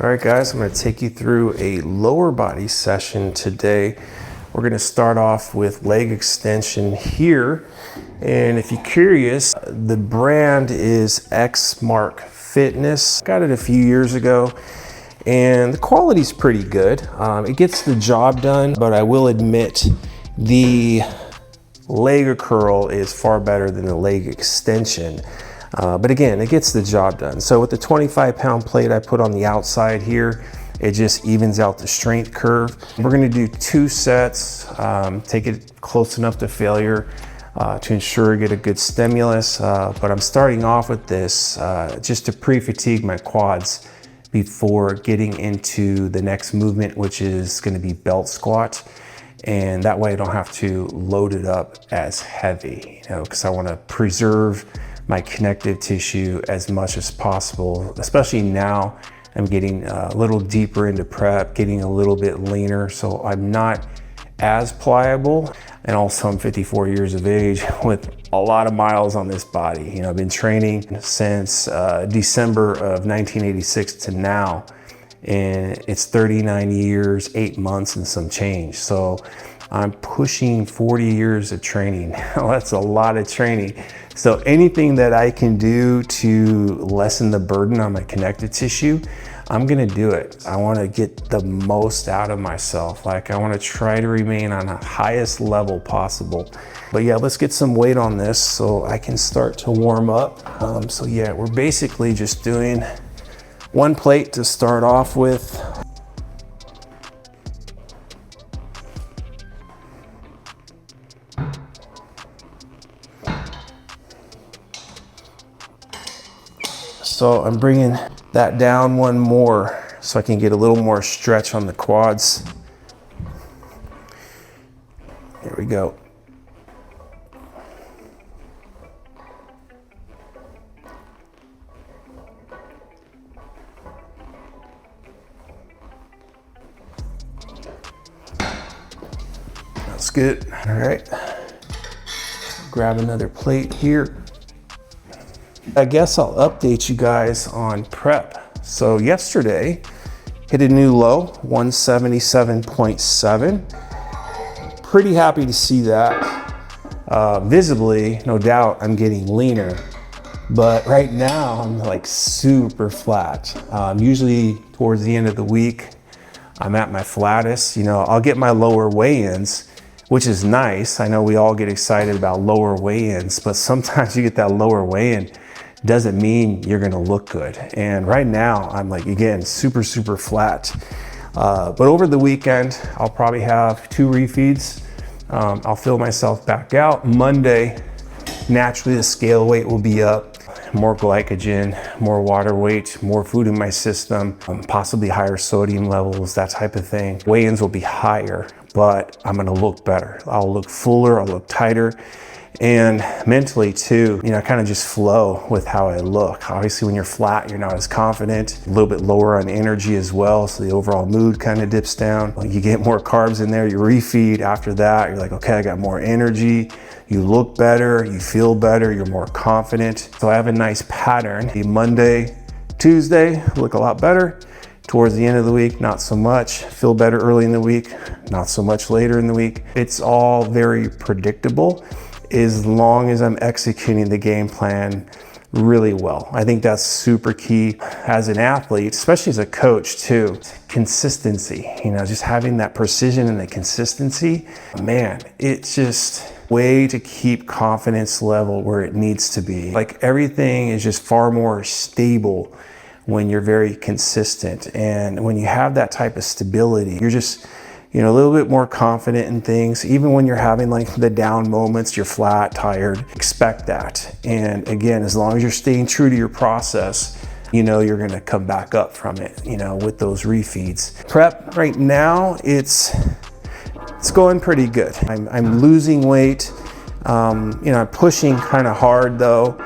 All right, guys, I'm going to take you through a lower body session today. We're going to start off with leg extension here. And if you're curious, the brand is X Mark Fitness. Got it a few years ago, and the quality's pretty good. It gets the job done, but I will admit the leg curl is far better than the leg extension. But again, it gets the job done. So with the 25-pound plate I put on the outside here, it just evens out the strength curve. We're gonna do 2 sets, take it close enough to failure to ensure I get a good stimulus. But I'm starting off with this just to pre-fatigue my quads before getting into the next movement, which is gonna be belt squat. And that way I don't have to load it up as heavy, because I wanna preserve my connective tissue as much as possible, especially now I'm getting a little deeper into prep, getting a little bit leaner, so I'm not as pliable. And also I'm 54 years of age with a lot of miles on this body. I've been training since December of 1986 to now, and it's 39 years, 8 months and some change. So I'm pushing 40 years of training. That's a lot of training. So anything that I can do to lessen the burden on my connective tissue, I'm gonna do it. I wanna get the most out of myself. I wanna try to remain on the highest level possible. But yeah, let's get some weight on this so I can start to warm up. So yeah, we're basically just doing 1 plate to start off with. So I'm bringing that down 1 more so I can get a little more stretch on the quads. Here we go. That's good. All right. Grab another plate here. I guess I'll update you guys on prep. So yesterday, hit a new low, 177.7. Pretty happy to see that. Visibly, no doubt, I'm getting leaner. But right now, I'm like super flat. Usually towards the end of the week, I'm at my flattest. I'll get my lower weigh-ins, which is nice. I know we all get excited about lower weigh-ins, but sometimes you get that lower weigh-in, doesn't mean you're gonna look good. And right now, I'm like, again, super flat. But over the weekend, I'll probably have 2 refeeds. I'll fill myself back out. Monday, naturally the scale weight will be up, more glycogen, more water weight, more food in my system, possibly higher sodium levels, that type of thing. Weigh-ins will be higher, but I'm gonna look better. I'll look fuller, I'll look tighter. And mentally too, I kind of just flow with how I look. Obviously when you're flat, you're not as confident, a little bit lower on energy as well. So the overall mood kind of dips down. You get more carbs in there, you refeed. After that, you're like, okay, I got more energy. You look better, you feel better, you're more confident. So I have a nice pattern. The Monday, Tuesday, look a lot better. Towards the end of the week, not so much. Feel better early in the week, not so much later in the week. It's all very predictable, as long as I'm executing the game plan really well. I think that's super key as an athlete, especially as a coach too. Consistency, just having that precision and the consistency, man, it's just way to keep confidence level where it needs to be. Like everything is just far more stable when you're very consistent. And when you have that type of stability, you're just a little bit more confident in things. Even when you're having like the down moments, you're flat, tired, expect that. And again, as long as you're staying true to your process, you're gonna come back up from it, with those refeeds. Prep right now, it's going pretty good. I'm losing weight. I'm pushing kind of hard though.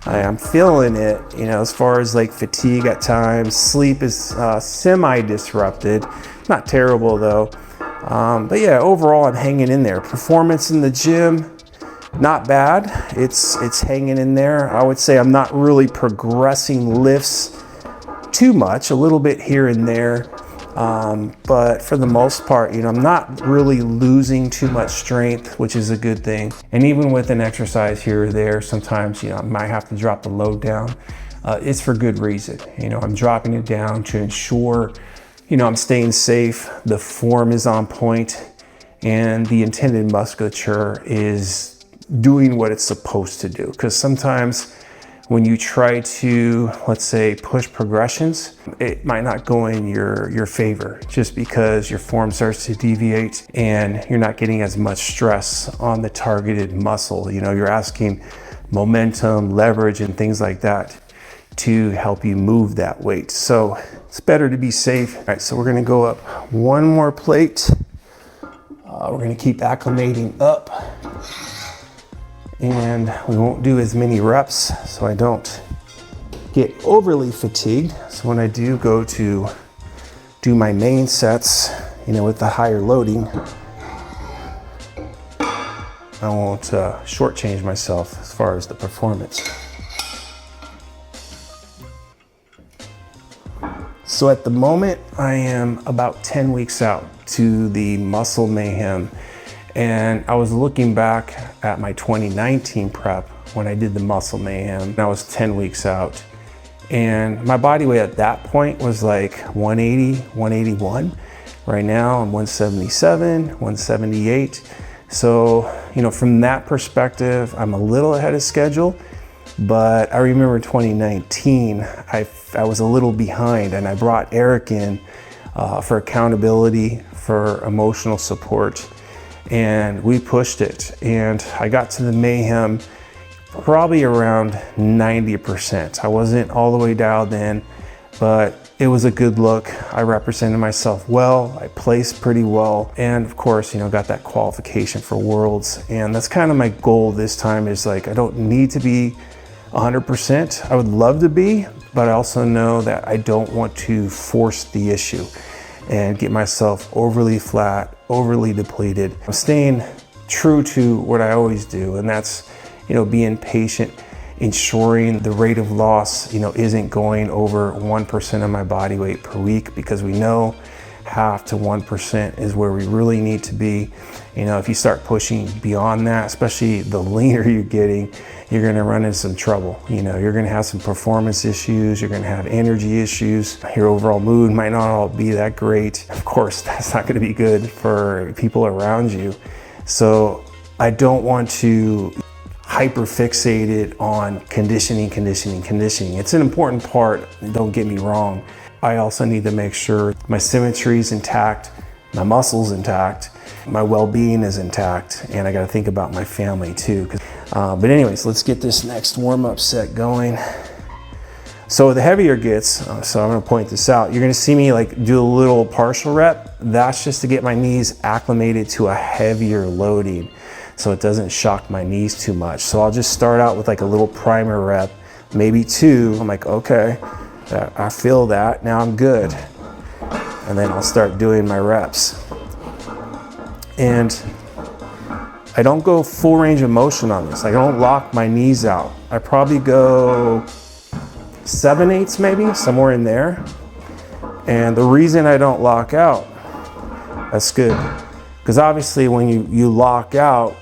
I'm feeling it, as far as like fatigue at times. Sleep is semi-disrupted, not terrible though. But yeah, overall I'm hanging in there. Performance in the gym, not bad. It's hanging in there. I would say I'm not really progressing lifts too much, a little bit here and there. But for the most part, I'm not really losing too much strength, which is a good thing. And even with an exercise here or there, sometimes, I might have to drop the load down. It's for good reason. I'm dropping it down to ensure, I'm staying safe, the form is on point, and the intended musculature is doing what it's supposed to do. Because sometimes when you try to, let's say, push progressions, it might not go in your favor just because your form starts to deviate and you're not getting as much stress on the targeted muscle. You're asking momentum, leverage, and things like that to help you move that weight. So it's better to be safe. All right, so we're gonna go up one more plate. We're gonna keep acclimating up. And we won't do as many reps so I don't get overly fatigued. So when I do go to do my main sets, with the higher loading, I won't shortchange myself as far as the performance. So at the moment, I am about 10 weeks out to the Muscle Mayhem. And I was looking back at my 2019 prep when I did the Muscle Mayhem. I was 10 weeks out. And my body weight at that point was like 180, 181. Right now I'm 177, 178. So, from that perspective, I'm a little ahead of schedule. But I remember 2019, I was a little behind, and I brought Eric in for accountability, for emotional support. And we pushed it, and I got to the Mayhem probably around 90%. I wasn't all the way dialed in, but it was a good look. I represented myself well, I placed pretty well, and of course, got that qualification for Worlds. And that's kind of my goal this time, is like, I don't need to be 100%. I would love to be, but I also know that I don't want to force the issue and get myself overly flat, overly depleted. I'm staying true to what I always do, and that's, being patient, ensuring the rate of loss, isn't going over 1% of my body weight per week, because we know 0.5 to 1% is where we really need to be. If you start pushing beyond that, especially the leaner you're getting, you're gonna run into some trouble. You're gonna have some performance issues, you're gonna have energy issues, your overall mood might not all be that great. Of course, that's not gonna be good for people around you. So I don't want to hyper fixate it on conditioning. It's an important part, don't get me wrong. I also need to make sure my symmetry is intact, my muscles intact, my well-being is intact, and I got to think about my family too. But anyways, let's get this next warm-up set going. So the heavier it gets, so I'm going to point this out, you're going to see me do a little partial rep. That's just to get my knees acclimated to a heavier loading, so it doesn't shock my knees too much. So I'll just start out with a little primer rep, maybe 2. I'm like, okay, I feel that, now I'm good. And then I'll start doing my reps. And I don't go full range of motion on this. I don't lock my knees out. I probably go 7/8 maybe, somewhere in there. And the reason I don't lock out, that's good. Because obviously when you lock out,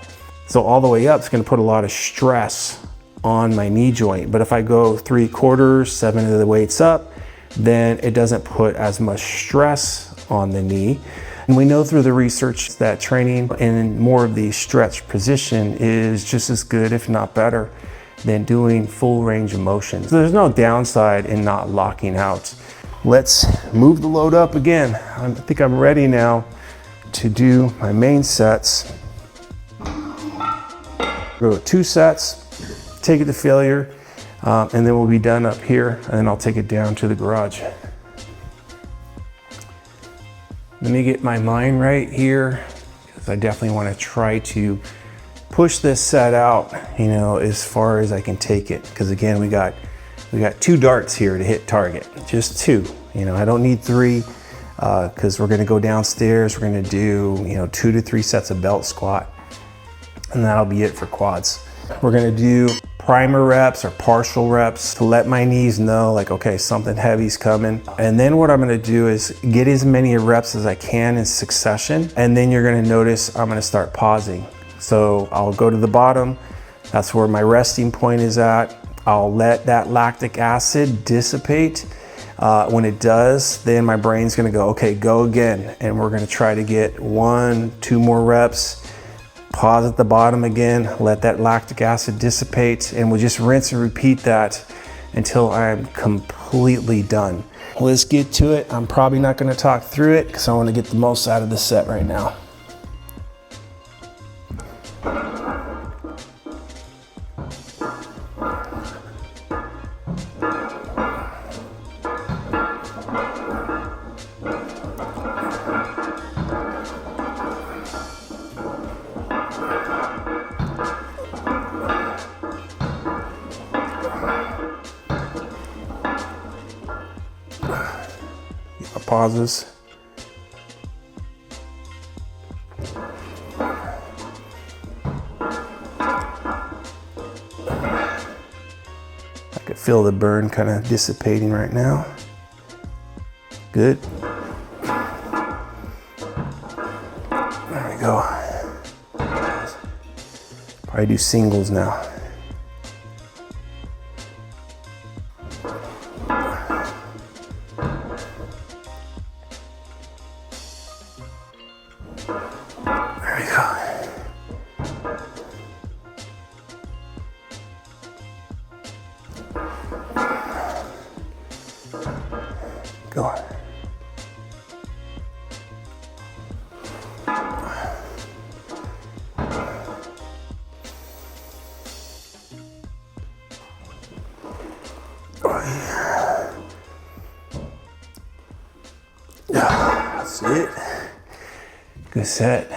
so all the way up, it's gonna put a lot of stress on my knee joint. But if I go 3/4, 7 of the weights up, then it doesn't put as much stress on the knee. And we know through the research that training in more of the stretch position is just as good, if not better, than doing full range of motion. So there's no downside in not locking out. Let's move the load up again. I think I'm ready now to do my main sets. Go with 2 sets, take it to failure, and then we'll be done up here, and then I'll take it down to the garage. Let me get my mind right here, because I definitely want to try to push this set out, as far as I can take it. Because again, we got 2 darts here to hit target, just 2. I don't need 3, because we're going to go downstairs. We're going to do 2 to 3 sets of belt squat, and that'll be it for quads. We're going to do primer reps or partial reps to let my knees know like, okay, something heavy's coming. And then what I'm gonna do is get as many reps as I can in succession. And then you're gonna notice I'm gonna start pausing. So I'll go to the bottom. That's where my resting point is at. I'll let that lactic acid dissipate. When it does, then my brain's gonna go, okay, go again. And we're gonna try to get 1, 2 more reps. Pause at the bottom again, let that lactic acid dissipate, and we'll just rinse and repeat that until I'm completely done. Let's get to it. I'm probably not gonna talk through it because I wanna get the most out of the set right now. Pauses. I could feel the burn kind of dissipating right now. Good. There we go. Probably do singles now. Go on. That's it. Good set.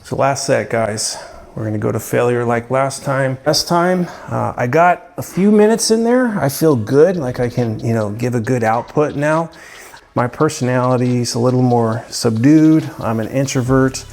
So last set, guys. We're gonna go to failure like last time. Last time, I got a few minutes in there. I feel good, like I can, give a good output now. My personality is a little more subdued. I'm an introvert.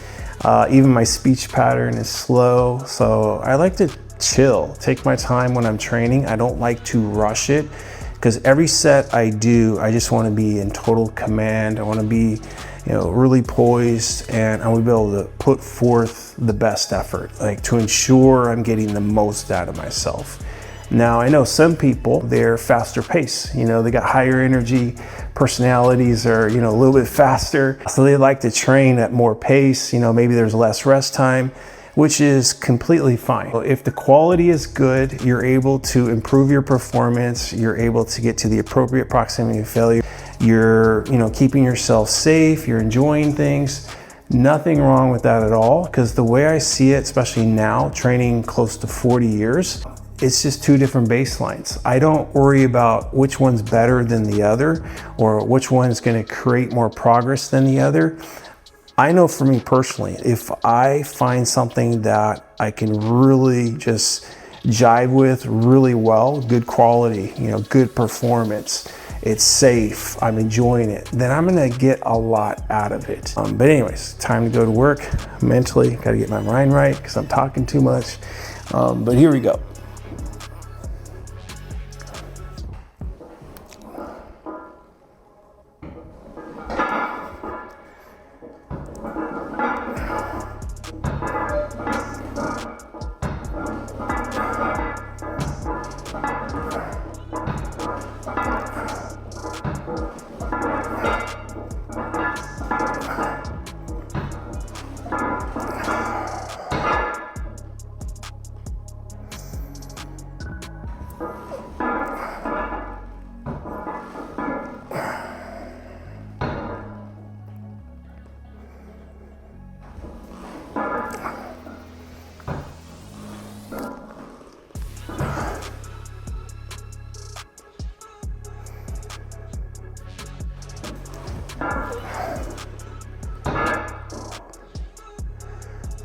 Even my speech pattern is slow. So I like to chill, take my time when I'm training. I don't like to rush it because every set I do, I just wanna be in total command. I wanna be really poised, and I would be able to put forth the best effort, like to ensure I'm getting the most out of myself. Now, I know some people, they're faster pace, they got higher energy, personalities are, a little bit faster. So they like to train at more pace, maybe there's less rest time, which is completely fine. If the quality is good, you're able to improve your performance, you're able to get to the appropriate proximity of failure. You're, keeping yourself safe, you're enjoying things. Nothing wrong with that at all, because the way I see it, especially now, training close to 40 years, it's just two different baselines. I don't worry about which one's better than the other or which one's gonna create more progress than the other. I know for me personally, if I find something that I can really just jive with really well, good quality, good performance, it's safe, I'm enjoying it, then I'm gonna get a lot out of it. But anyways, time to go to work. Mentally, gotta get my mind right because I'm talking too much. But here we go.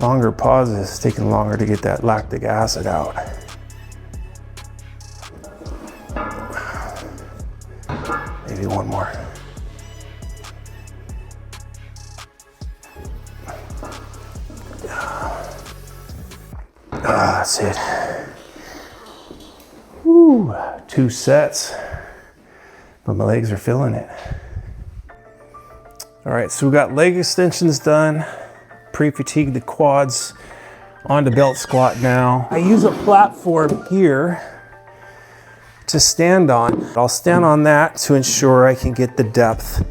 Longer pauses, taking longer to get that lactic acid out. Maybe one more. That's it. Whew, 2 sets, but my legs are feeling it. All right, so we got leg extensions done, pre-fatigued the quads, on to belt squat now. I use a platform here to stand on. I'll stand on that to ensure I can get the depth.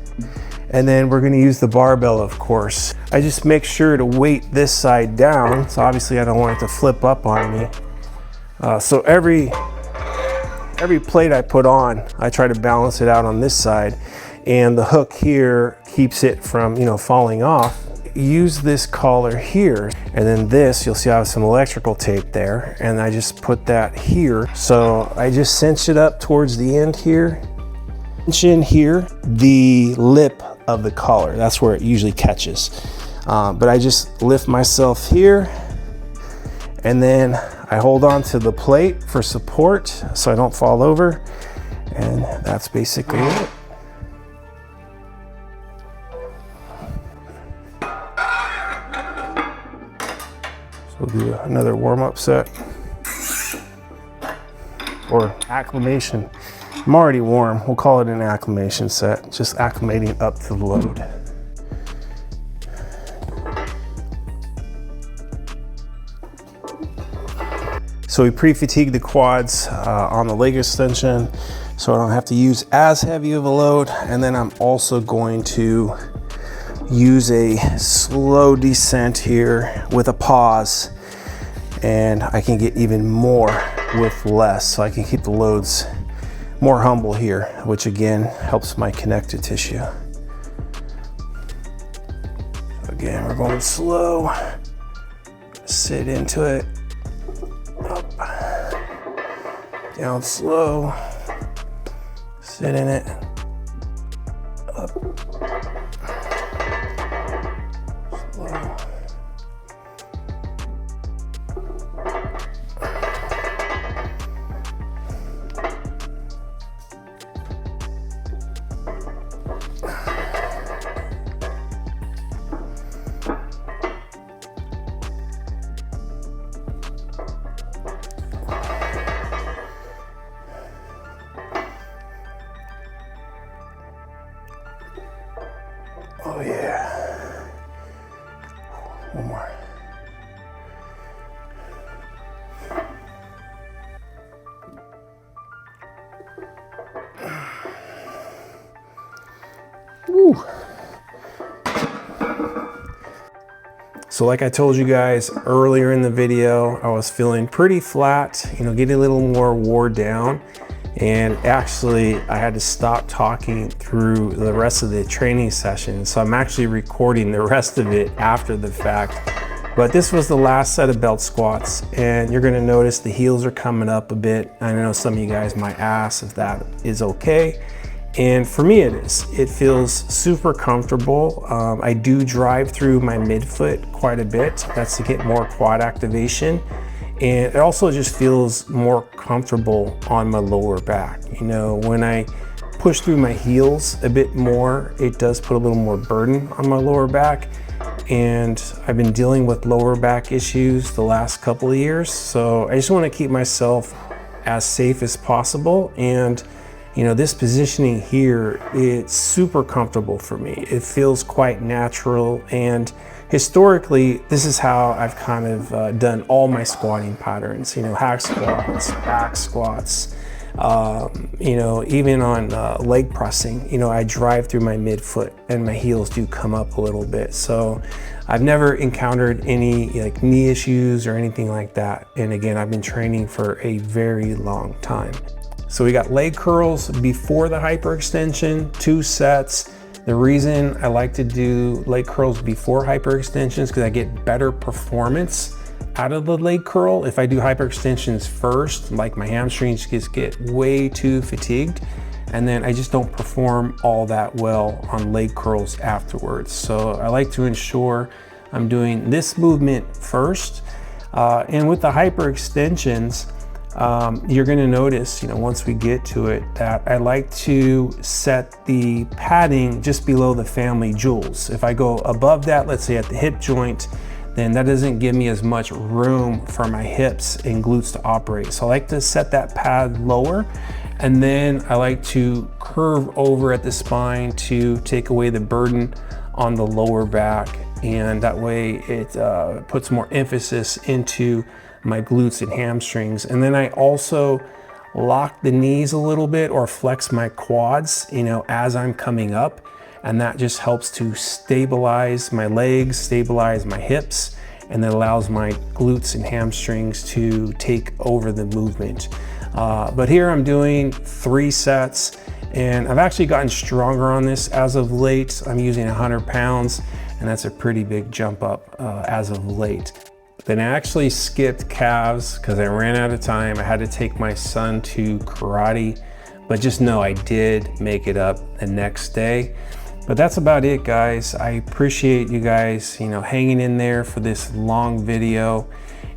And then we're gonna use the barbell, of course. I just make sure to weight this side down, so obviously I don't want it to flip up on me. So every plate I put on, I try to balance it out on this side, and the hook here keeps it from, you know, falling off. Use this collar here, and then this, you'll see I have some electrical tape there, and I just put that here. So I just cinch it up towards the end here. Cinch in here, the lip of the collar, that's where it usually catches. But I just lift myself here, and then I hold on to the plate for support so I don't fall over, and that's basically it. So we'll do another warm-up set, or acclimation. I'm already warm, we'll call it an acclimation set, just acclimating up to the load. So we pre-fatigue the quads on the leg extension, so I don't have to use as heavy of a load. And then I'm also going to use a slow descent here with a pause, and I can get even more with less, so I can keep the loads more humble here, which again helps my connective tissue. So again, we're going slow, sit into it, up, down slow, sit in it, up, slow. Oh yeah. One more. Woo. So like I told you guys earlier in the video, I was feeling pretty flat, you know, getting a little more wore down. And actually, I had to stop talking through the rest of the training session. So I'm actually recording the rest of it after the fact. But this was the last set of belt squats, and you're gonna notice the heels are coming up a bit. I know some of you guys might ask if that is okay. And for me, it is. It feels super comfortable. I do drive through my midfoot quite a bit. That's to get more quad activation. And it also just feels more comfortable on my lower back. You know, when I push through my heels a bit more, it does put a little more burden on my lower back. And I've been dealing with lower back issues the last couple of years. So I just want to keep myself as safe as possible. And you know, this positioning here, it's super comfortable for me. It feels quite natural, and historically, this is how I've kind of done all my squatting patterns. You know, hack squats, back squats, you know, even on leg pressing, you know, I drive through my midfoot and my heels do come up a little bit. So I've never encountered any like knee issues or anything like that. And again, I've been training for a very long time. So we got leg curls before the hyperextension, 2 sets. The reason I like to do leg curls before hyperextensions is because I get better performance out of the leg curl. If I do hyperextensions first, like my hamstrings just get way too fatigued, and then I just don't perform all that well on leg curls afterwards. So I like to ensure I'm doing this movement first. And with the hyperextensions, you're going to notice, you know, once we get to it, that I like to set the padding just below the family jewels. If I go above that, let's say at the hip joint, then that doesn't give me as much room for my hips and glutes to operate. So I like to set that pad lower, and then I like to curve over at the spine to take away the burden on the lower back, and that way it puts more emphasis into my glutes and hamstrings. And then I also lock the knees a little bit or flex my quads, you know, as I'm coming up, and that just helps to stabilize my legs, stabilize my hips, and that allows my glutes and hamstrings to take over the movement. But here I'm doing 3 sets, and I've actually gotten stronger on this as of late. I'm using 100 pounds, and that's a pretty big jump up as of late. Then I actually skipped calves because I ran out of time. I had to take my son to karate, but just know I did make it up the next day. But that's about it, guys. I appreciate you guys, you know, hanging in there for this long video,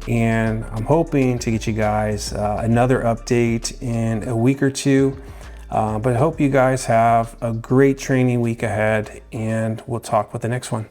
and I'm hoping to get you guys another update in a week or two. But I hope you guys have a great training week ahead, and we'll talk with the next one.